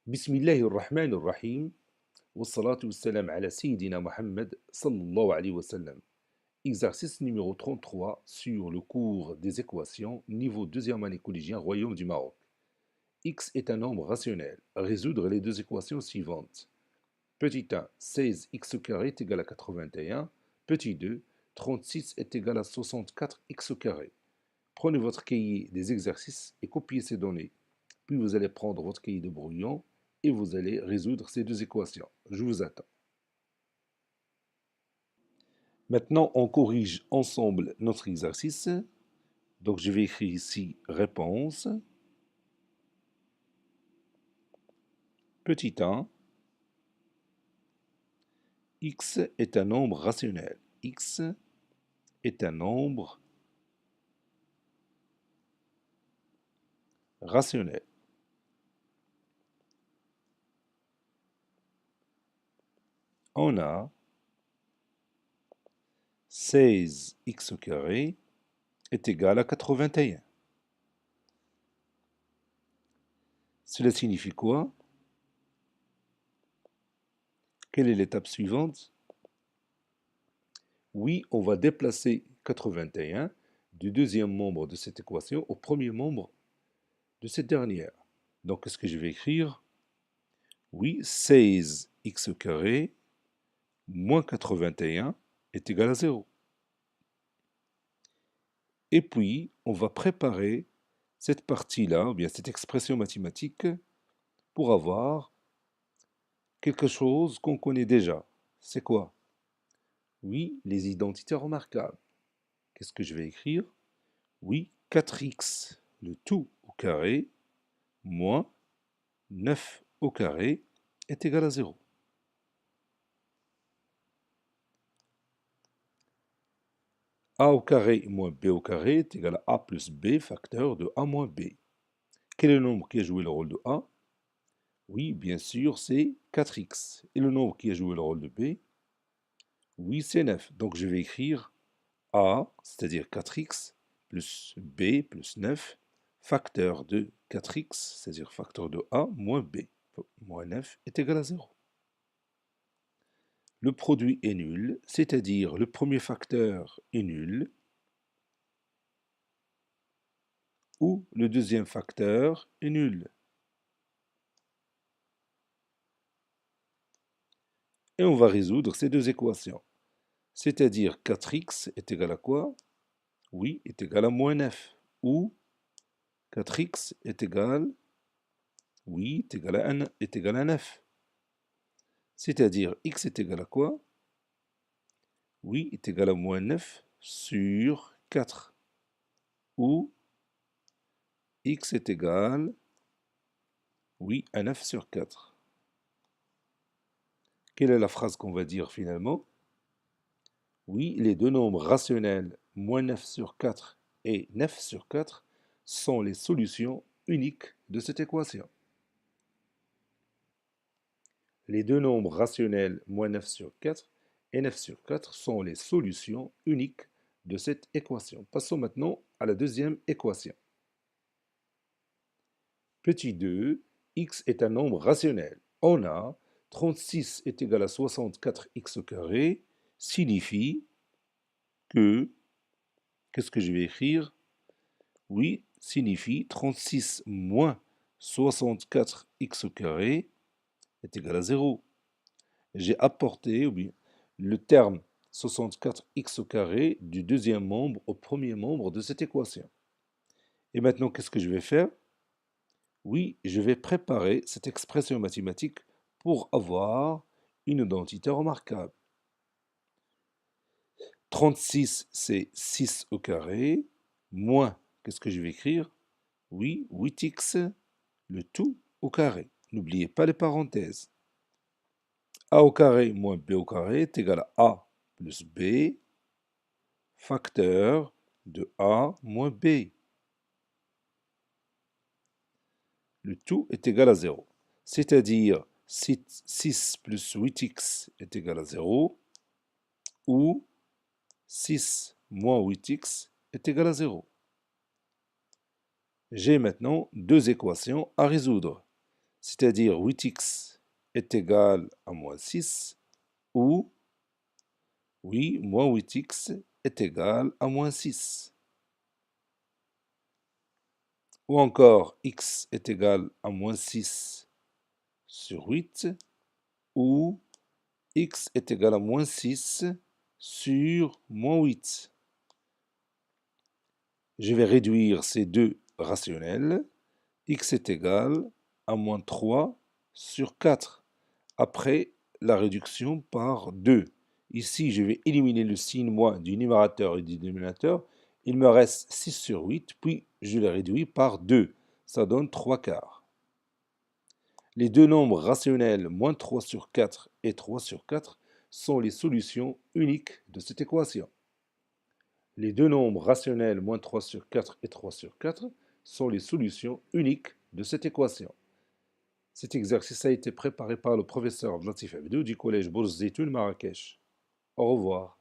بسم الله الرحمن الرحيم والصلاة والسلام على سيدنا Mohammed sallallahu alayhi wa sallam. Exercice numéro 33 sur le cours des équations, niveau deuxième année collégien, Royaume du Maroc. X est un nombre rationnel. Résoudre les deux équations suivantes. Petit 1, 16x au carré est égal à 81. Petit 2, 36 est égal à 64x au carré. Prenez votre cahier des exercices et copiez ces données. Puis vous allez prendre votre cahier de brouillon et vous allez résoudre ces deux équations. Je vous attends. Maintenant, on corrige ensemble notre exercice. Donc, je vais écrire ici réponse. Petit 1. X est un nombre rationnel. X est un nombre rationnel. On a 16x au carré est égal à 81. Cela signifie quoi? Quelle est l'étape suivante? Oui, on va déplacer 81 du deuxième membre de cette équation au premier membre de cette dernière. Donc, qu'est-ce que je vais écrire? Oui, 16x au carré moins 81 est égal à 0. Et puis, on va préparer cette partie-là, ou bien cette expression mathématique, pour avoir quelque chose qu'on connaît déjà. C'est quoi? Oui, les identités remarquables. Qu'est-ce que je vais écrire? Oui, 4x, le tout au carré, moins 9 au carré est égal à 0. A au carré moins b au carré est égal à a plus b facteur de a moins b. Quel est le nombre qui a joué le rôle de a? Oui, bien sûr, c'est 4x. Et le nombre qui a joué le rôle de b? Oui, c'est 9. Donc je vais écrire a, c'est-à-dire 4x, plus b plus 9, facteur de 4x, c'est-à-dire facteur de a moins b, moins 9 est égal à 0. Le produit est nul, c'est-à-dire le premier facteur est nul, ou le deuxième facteur est nul. Et on va résoudre ces deux équations. C'est-à-dire 4x est égal à quoi? Oui, est égal à moins 9. Ou 4x est égal, oui, est égal à 9. C'est-à-dire x est égal à quoi? Oui, est égal à moins 9 sur 4. Ou x est égal, oui, à 9 sur 4. Quelle est la phrase qu'on va dire finalement? Oui, les deux nombres rationnels, moins 9 sur 4 et 9 sur 4, sont les solutions uniques de cette équation. Les deux nombres rationnels, moins 9 sur 4 et 9 sur 4, sont les solutions uniques de cette équation. Passons maintenant à la deuxième équation. Petit 2, x est un nombre rationnel. On a 36 est égal à 64x au carré, signifie que, qu'est-ce que je vais écrire? Oui, signifie 36 moins 64x au carré est égal à 0. J'ai apporté ou bien, le terme 64x au carré du deuxième membre au premier membre de cette équation. Et maintenant, qu'est-ce que je vais faire? Oui, je vais préparer cette expression mathématique pour avoir une identité remarquable. 36, c'est 6 au carré, moins, qu'est-ce que je vais écrire? Oui, 8x, le tout au carré. N'oubliez pas les parenthèses. A au carré moins b au carré est égal à a plus b, facteur de a moins b. Le tout est égal à 0. C'est-à-dire 6 plus 8x est égal à 0, ou 6 moins 8x est égal à 0. J'ai maintenant deux équations à résoudre. c'est-à-dire 8x est égal à moins 6, ou, oui, moins 8x est égal à moins 6. Ou encore, x est égal à moins 6 sur 8, ou x est égal à moins 6 sur moins 8. Je vais réduire ces deux rationnels. X est égal à moins 3 sur 4, après la réduction par 2. Ici, je vais éliminer le signe moins du numérateur et du dénominateur. Il me reste 6 sur 8, puis je le réduis par 2. Ça donne 3 quarts. Les deux nombres rationnels moins 3 sur 4 et 3 sur 4 sont les solutions uniques de cette équation. Les deux nombres rationnels moins 3 sur 4 et 3 sur 4 sont les solutions uniques de cette équation. Cet exercice a été préparé par le professeur Latif Abdou du collège Bourz Zitoun Marrakech. Au revoir.